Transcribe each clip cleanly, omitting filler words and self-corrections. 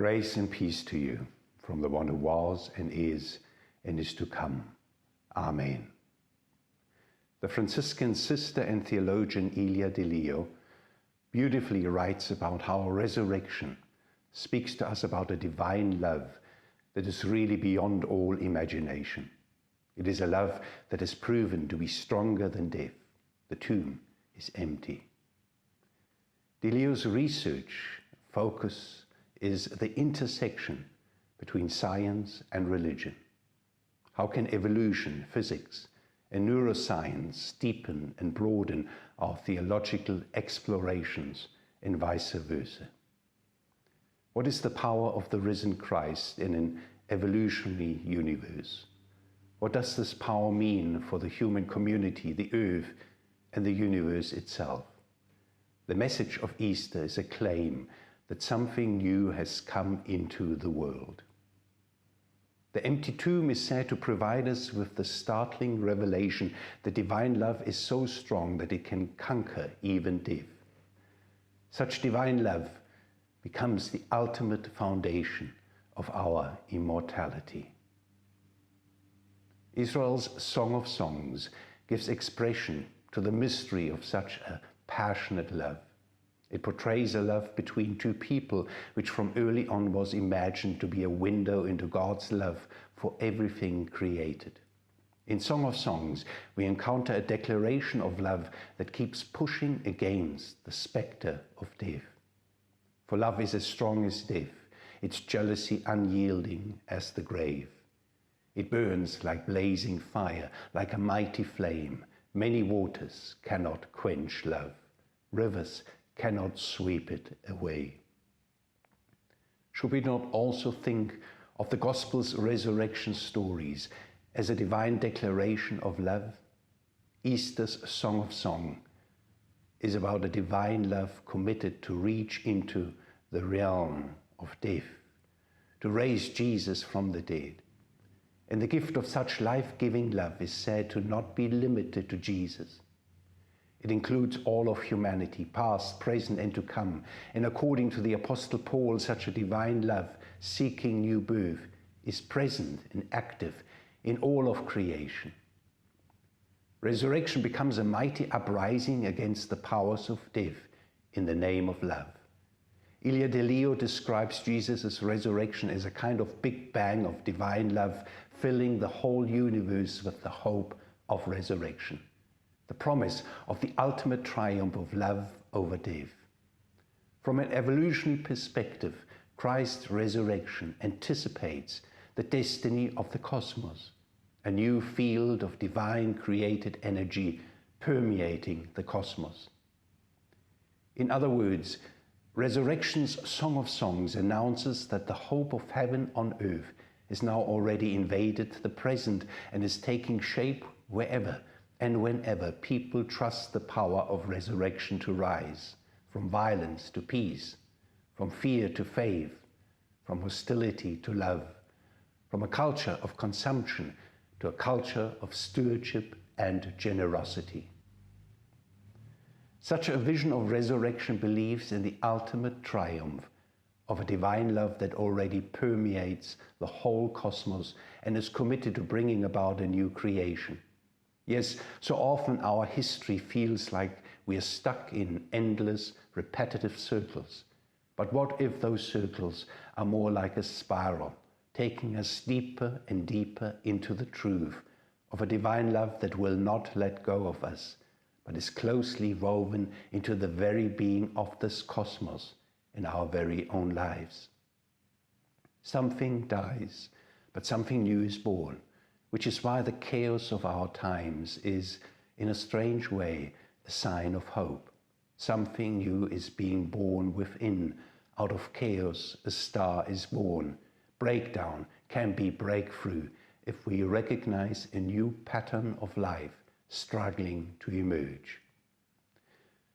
Grace and peace to you from the one who was and is to come. Amen. The Franciscan sister and theologian Ilia de Leo beautifully writes about how resurrection speaks to us about a divine love that is really beyond all imagination. It is a love that is proven to be stronger than death. The tomb is empty. De Leo's research focus is the intersection between science and religion. How can evolution, physics, and neuroscience deepen and broaden our theological explorations and vice versa? What is the power of the risen Christ in an evolutionary universe? What does this power mean for the human community, the earth, and the universe itself? The message of Easter is a claim that something new has come into the world. The empty tomb is said to provide us with the startling revelation that divine love is so strong that it can conquer even death. Such divine love becomes the ultimate foundation of our immortality. Israel's Song of Songs gives expression to the mystery of such a passionate love. It portrays a love between two people, which from early on was imagined to be a window into God's love for everything created. In Song of Songs, we encounter a declaration of love that keeps pushing against the spectre of death. For love is as strong as death, its jealousy unyielding as the grave. It burns like blazing fire, like a mighty flame. Many waters cannot quench love. Rivers cannot sweep it away. Should we not also think of the Gospel's resurrection stories as a divine declaration of love? Easter's Song of Song is about a divine love committed to reach into the realm of death, to raise Jesus from the dead. And the gift of such life-giving love is said to not be limited to Jesus. It includes all of humanity, past, present, and to come. And according to the Apostle Paul, such a divine love, seeking new birth, is present and active in all of creation. Resurrection becomes a mighty uprising against the powers of death in the name of love. Ilia de Leo describes Jesus' resurrection as a kind of big bang of divine love, filling the whole universe with the hope of resurrection, the promise of the ultimate triumph of love over death. From an evolutionary perspective, Christ's resurrection anticipates the destiny of the cosmos, a new field of divine created energy permeating the cosmos. In other words, Resurrection's Song of Songs announces that the hope of heaven on earth has now already invaded the present and is taking shape wherever and whenever people trust the power of resurrection to rise, from violence to peace, from fear to faith, from hostility to love, from a culture of consumption to a culture of stewardship and generosity. Such a vision of resurrection believes in the ultimate triumph of a divine love that already permeates the whole cosmos and is committed to bringing about a new creation. Yes, so often our history feels like we are stuck in endless, repetitive circles. But what if those circles are more like a spiral, taking us deeper and deeper into the truth of a divine love that will not let go of us, but is closely woven into the very being of this cosmos in our very own lives. Something dies, but something new is born, which is why the chaos of our times is, in a strange way, a sign of hope. Something new is being born within. Out of chaos, a star is born. Breakdown can be breakthrough if we recognize a new pattern of life struggling to emerge.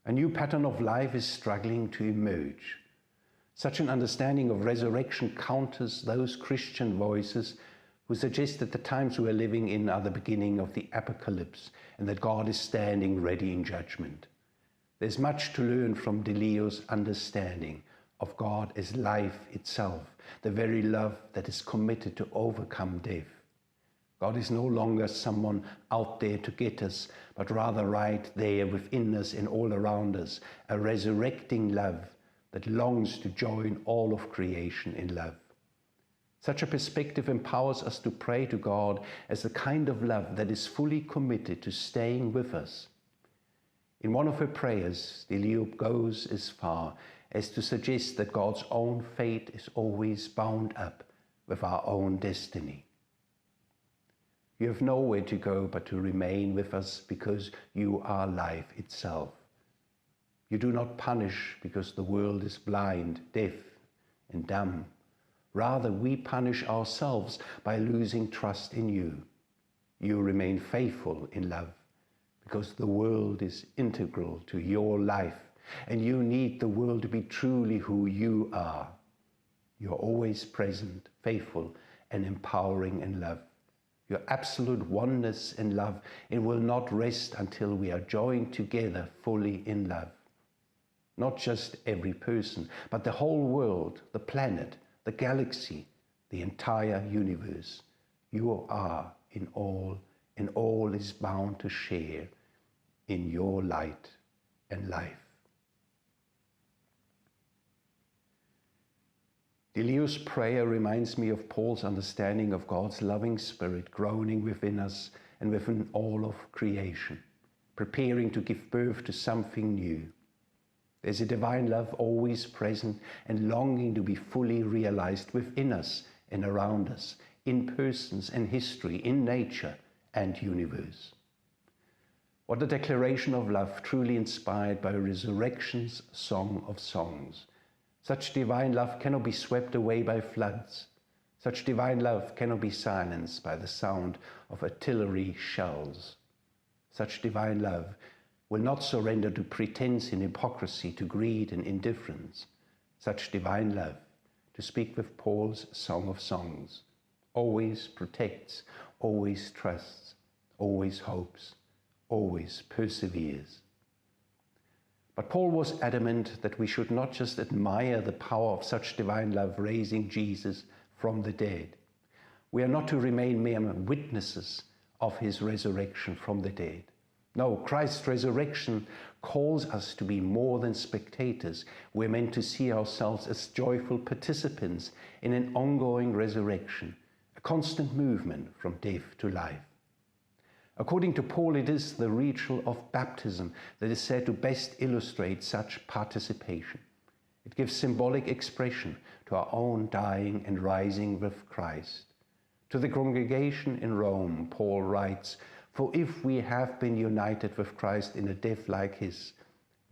A new pattern of life is struggling to emerge. Such an understanding of resurrection counters those Christian voices who suggest that the times we are living in are the beginning of the apocalypse and that God is standing ready in judgment. There's much to learn from de Leo's understanding of God as life itself, the very love that is committed to overcome death. God is no longer someone out there to get us, but rather right there within us and all around us, a resurrecting love that longs to join all of creation in love. Such a perspective empowers us to pray to God as the kind of love that is fully committed to staying with us. In one of her prayers, Delio goes as far as to suggest that God's own fate is always bound up with our own destiny. You have nowhere to go but to remain with us because you are life itself. You do not punish because the world is blind, deaf, and dumb. Rather, we punish ourselves by losing trust in you. You remain faithful in love because the world is integral to your life, and you need the world to be truly who you are. You're always present, faithful, and empowering in love. Your absolute oneness in love, it will not rest until we are joined together fully in love. Not just every person, but the whole world, the planet, the galaxy, the entire universe. You are in all, and all is bound to share in your light and life. Delio's prayer reminds me of Paul's understanding of God's loving spirit groaning within us and within all of creation, preparing to give birth to something new. There's a divine love always present and longing to be fully realized within us and around us, in persons and history, in nature and universe. What a declaration of love truly inspired by Resurrection's Song of Songs. Such divine love cannot be swept away by floods. Such divine love cannot be silenced by the sound of artillery shells. Such divine love will not surrender to pretense and hypocrisy, to greed and indifference. Such divine love, to speak with Paul's Song of Songs, always protects, always trusts, always hopes, always perseveres. But Paul was adamant that we should not just admire the power of such divine love raising Jesus from the dead. We are not to remain mere witnesses of his resurrection from the dead. No, Christ's resurrection calls us to be more than spectators. We're meant to see ourselves as joyful participants in an ongoing resurrection, a constant movement from death to life. According to Paul, it is the ritual of baptism that is said to best illustrate such participation. It gives symbolic expression to our own dying and rising with Christ. To the congregation in Rome, Paul writes, "For if we have been united with Christ in a death like his,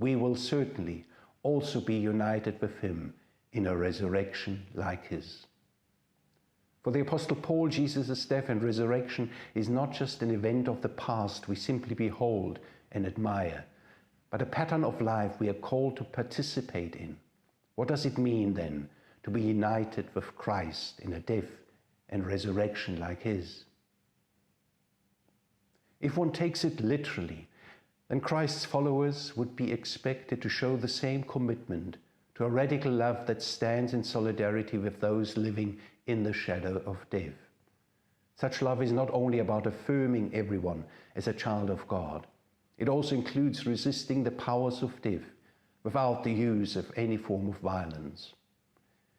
we will certainly also be united with him in a resurrection like his." For the Apostle Paul, Jesus' death and resurrection is not just an event of the past we simply behold and admire, but a pattern of life we are called to participate in. What does it mean then to be united with Christ in a death and resurrection like his? If one takes it literally, then Christ's followers would be expected to show the same commitment to a radical love that stands in solidarity with those living in the shadow of death. Such love is not only about affirming everyone as a child of God, it also includes resisting the powers of death without the use of any form of violence.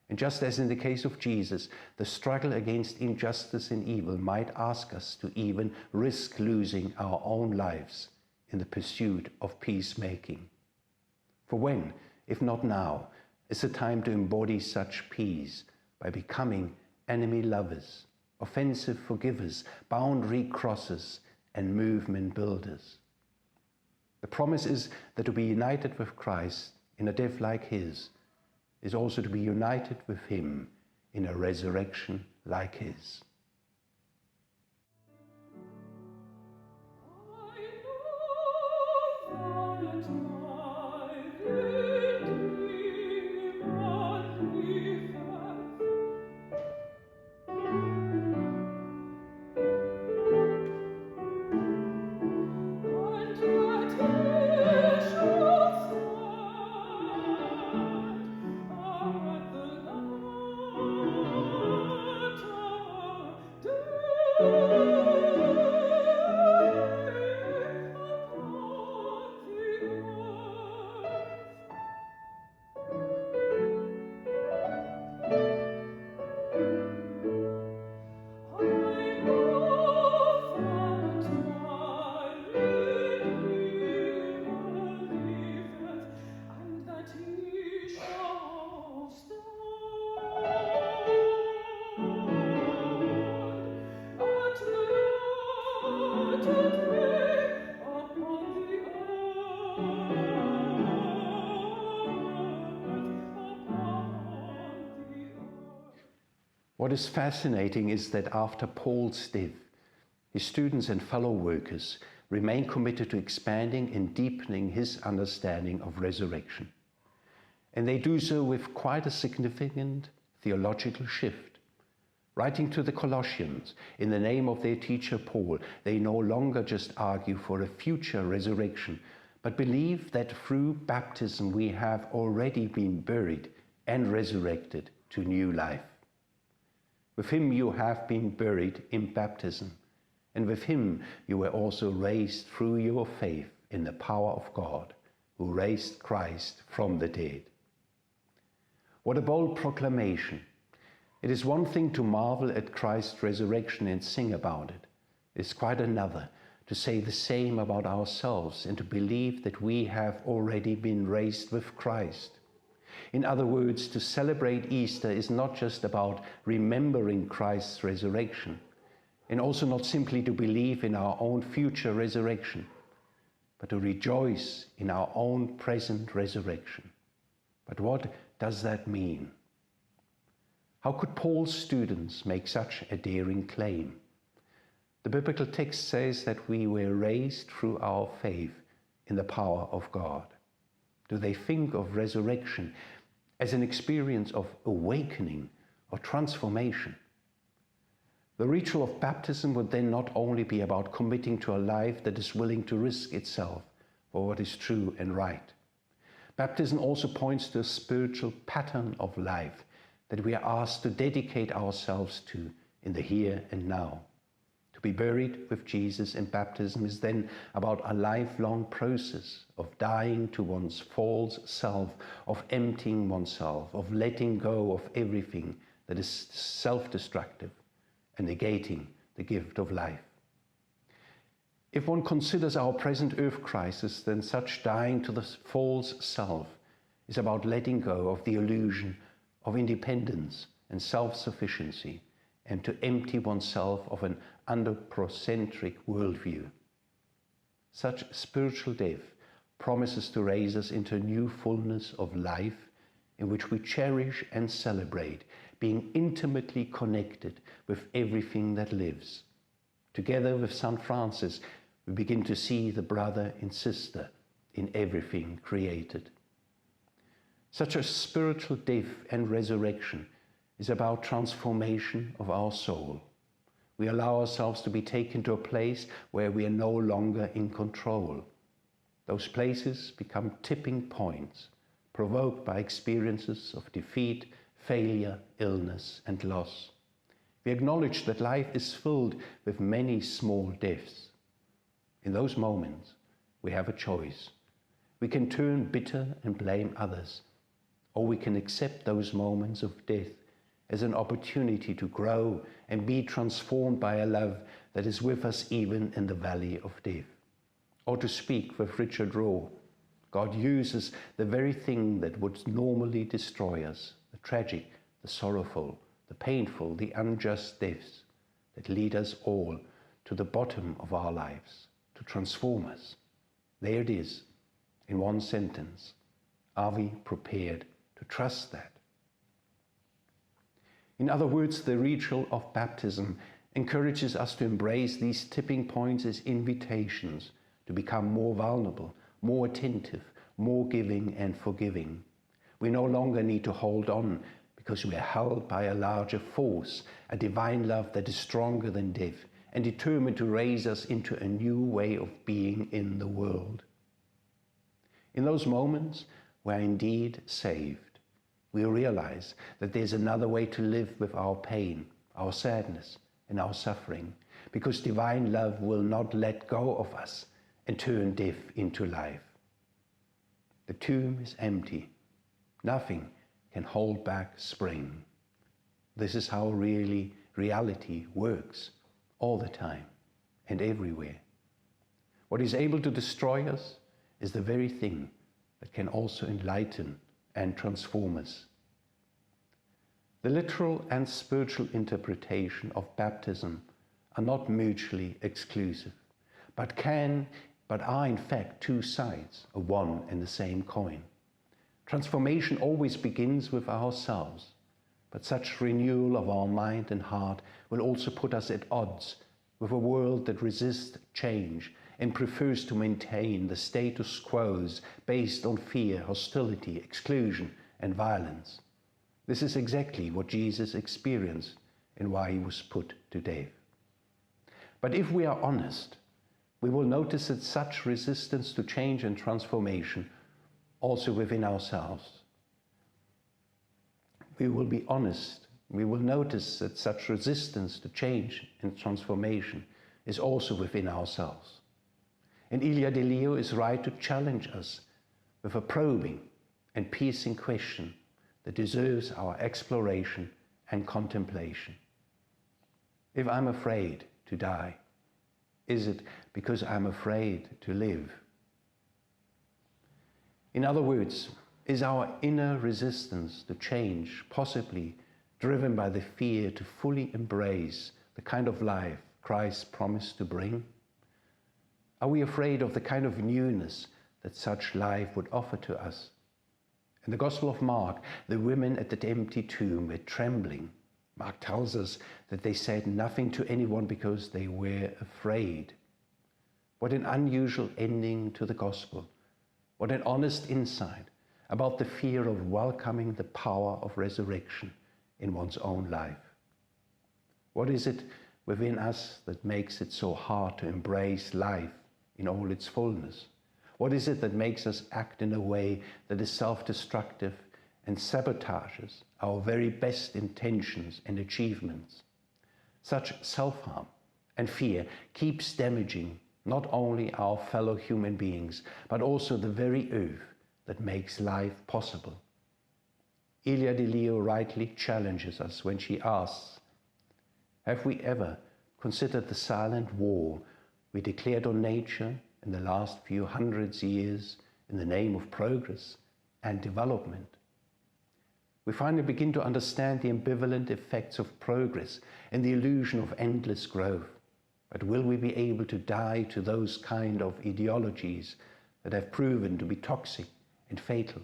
And just as in the case of Jesus, the struggle against injustice and evil might ask us to even risk losing our own lives in the pursuit of peacemaking. For when, if not now, is the time to embody such peace by becoming enemy lovers, offensive forgivers, boundary crossers, and movement builders? The promise is that to be united with Christ in a death like his is also to be united with him in a resurrection like his. What is fascinating is that after Paul's death, his students and fellow workers remain committed to expanding and deepening his understanding of resurrection. And they do so with quite a significant theological shift. Writing to the Colossians in the name of their teacher Paul, they no longer just argue for a future resurrection, but believe that through baptism we have already been buried and resurrected to new life. With him you have been buried in baptism, and with him you were also raised through your faith in the power of God, who raised Christ from the dead. What a bold proclamation! It is one thing to marvel at Christ's resurrection and sing about it. It is quite another to say the same about ourselves and to believe that we have already been raised with Christ. In other words, to celebrate Easter is not just about remembering Christ's resurrection, and also not simply to believe in our own future resurrection, but to rejoice in our own present resurrection. But what does that mean? How could Paul's students make such a daring claim? The biblical text says that we were raised through our faith in the power of God. Do they think of resurrection as an experience of awakening or transformation? The ritual of baptism would then not only be about committing to a life that is willing to risk itself for what is true and right. Baptism also points to a spiritual pattern of life that we are asked to dedicate ourselves to in the here and now. To be buried with Jesus in baptism is then about a lifelong process of dying to one's false self, of emptying oneself, of letting go of everything that is self-destructive and negating the gift of life. If one considers our present earth crisis, then such dying to the false self is about letting go of the illusion of independence and self-sufficiency, and to empty oneself of an anthropocentric worldview. Such spiritual death promises to raise us into a new fullness of life in which we cherish and celebrate being intimately connected with everything that lives. Together with St. Francis, we begin to see the brother and sister in everything created. Such a spiritual death and resurrection is about transformation of our soul. We allow ourselves to be taken to a place where we are no longer in control. Those places become tipping points, provoked by experiences of defeat, failure, illness, and loss. We acknowledge that life is filled with many small deaths. In those moments, we have a choice. We can turn bitter and blame others, or we can accept those moments of death as an opportunity to grow and be transformed by a love that is with us even in the valley of death. Or to speak with Richard Rohr, God uses the very thing that would normally destroy us, the tragic, the sorrowful, the painful, the unjust deaths that lead us all to the bottom of our lives, to transform us. There it is, in one sentence. Are we prepared to trust that? In other words, the ritual of baptism encourages us to embrace these tipping points as invitations to become more vulnerable, more attentive, more giving and forgiving. We no longer need to hold on because we are held by a larger force, a divine love that is stronger than death and determined to raise us into a new way of being in the world. In those moments, we are indeed saved. We realize that there's another way to live with our pain, our sadness, and our suffering, because divine love will not let go of us and turn death into life. The tomb is empty. Nothing can hold back spring. This is how reality works all the time and everywhere. What is able to destroy us is the very thing that can also enlighten and transform us. The literal and spiritual interpretation of baptism are not mutually exclusive, but are in fact two sides of one and the same coin. Transformation always begins with ourselves, but such renewal of our mind and heart will also put us at odds with a world that resists change and prefers to maintain the status quos based on fear, hostility, exclusion, and violence. This is exactly what Jesus experienced and why he was put to death. But if we are honest, we will notice that such resistance to change and transformation also within ourselves. We will be honest. We will notice that such resistance to change and transformation is also within ourselves. And Ilia de Leo is right to challenge us with a probing and piercing question that deserves our exploration and contemplation. If I'm afraid to die, is it because I'm afraid to live? In other words, is our inner resistance to change possibly driven by the fear to fully embrace the kind of life Christ promised to bring? Are we afraid of the kind of newness that such life would offer to us? In the Gospel of Mark, the women at that empty tomb were trembling. Mark tells us that they said nothing to anyone because they were afraid. What an unusual ending to the Gospel. What an honest insight about the fear of welcoming the power of resurrection in one's own life. What is it within us that makes it so hard to embrace life in all its fullness? What is it that makes us act in a way that is self-destructive and sabotages our very best intentions and achievements? Such self-harm and fear keeps damaging not only our fellow human beings, but also the very earth that makes life possible. Ilia de Leo rightly challenges us when she asks, have we ever considered the silent war we declared on nature in the last few hundreds years in the name of progress and development? We finally begin to understand the ambivalent effects of progress and the illusion of endless growth. But will we be able to die to those kind of ideologies that have proven to be toxic and fatal?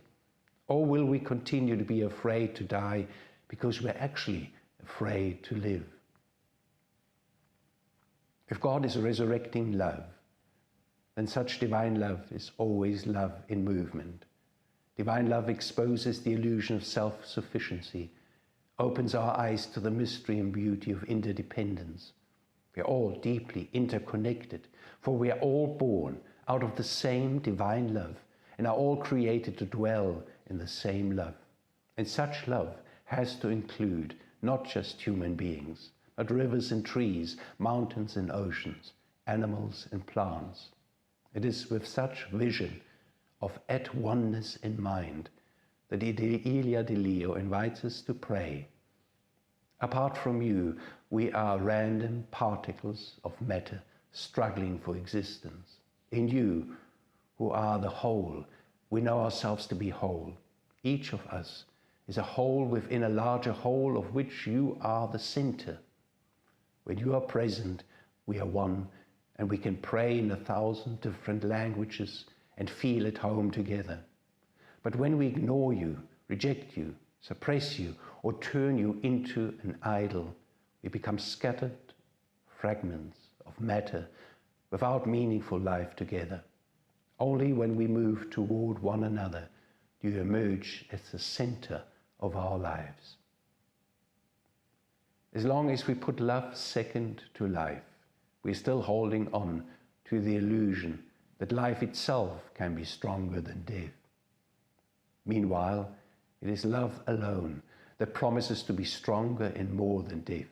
Or will we continue to be afraid to die because we're actually afraid to live? If God is resurrecting love, then such divine love is always love in movement. Divine love exposes the illusion of self-sufficiency, opens our eyes to the mystery and beauty of interdependence. We are all deeply interconnected, for we are all born out of the same divine love and are all created to dwell in the same love. And such love has to include not just human beings, but rivers and trees, mountains and oceans, animals and plants. It is with such vision of at oneness in mind that Ilia de Leo invites us to pray. Apart from you, we are random particles of matter struggling for existence. In you, who are the whole, we know ourselves to be whole. Each of us is a whole within a larger whole of which you are the center. When you are present, we are one, and we can pray in 1,000 different languages and feel at home together. But when we ignore you, reject you, suppress you, or turn you into an idol, we become scattered fragments of matter without meaningful life together. Only when we move toward one another do you emerge as the center of our lives. As long as we put love second to life, we're still holding on to the illusion that life itself can be stronger than death. Meanwhile, it is love alone that promises to be stronger and more than death.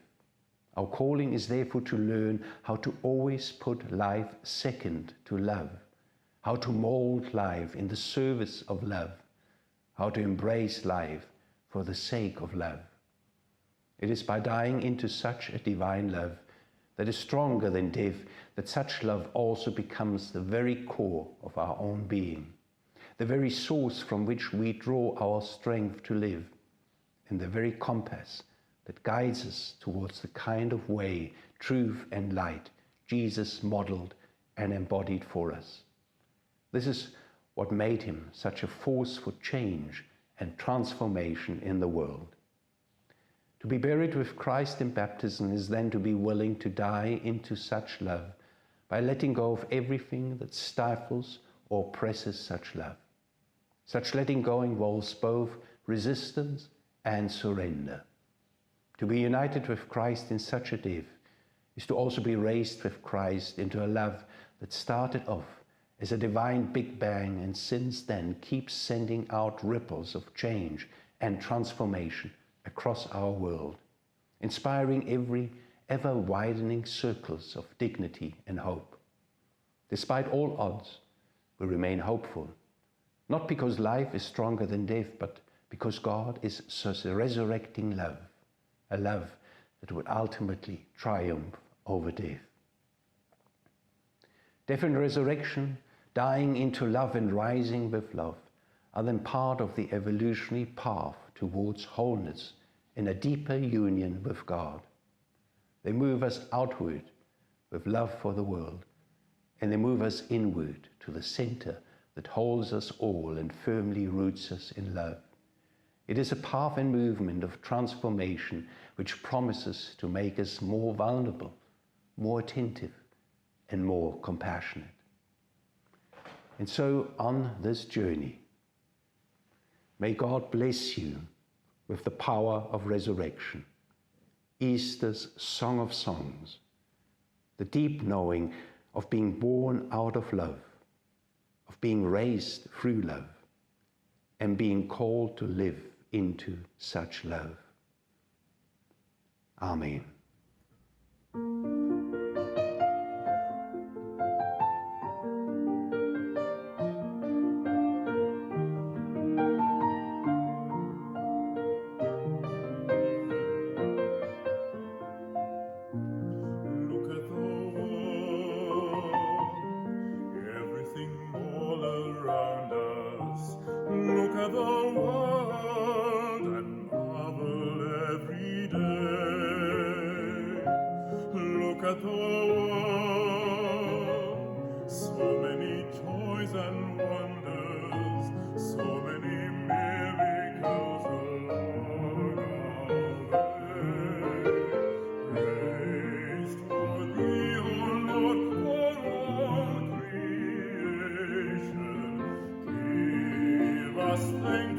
Our calling is therefore to learn how to always put life second to love, how to mold life in the service of love, how to embrace life for the sake of love. It is by dying into such a divine love that is stronger than death that such love also becomes the very core of our own being, the very source from which we draw our strength to live, and the very compass that guides us towards the kind of way, truth and light Jesus modeled and embodied for us. This is what made him such a force for change and transformation in the world. To be buried with Christ in baptism is then to be willing to die into such love by letting go of everything that stifles or oppresses such love. Such letting go involves both resistance and surrender. To be united with Christ in such a death is to also be raised with Christ into a love that started off as a divine Big Bang and since then keeps sending out ripples of change and transformation across our world, inspiring every ever-widening circles of dignity and hope. Despite all odds, we remain hopeful, not because life is stronger than death, but because God is such a resurrecting love, a love that would ultimately triumph over death. Death and resurrection, dying into love and rising with love, are then part of the evolutionary path towards wholeness in a deeper union with God. They move us outward with love for the world, and they move us inward to the center that holds us all and firmly roots us in love. It is a path and movement of transformation which promises to make us more vulnerable, more attentive, and more compassionate. And so on this journey, may God bless you with the power of resurrection, Easter's Song of Songs, the deep knowing of being born out of love, of being raised through love, and being called to live into such love. Amen. Look at the world, everything all around us. Look at the world and marvel every day. Look at the world, so many joys and wonders, so many miracles along our way. Praise to thee, O Lord, for all creation. Give us thanks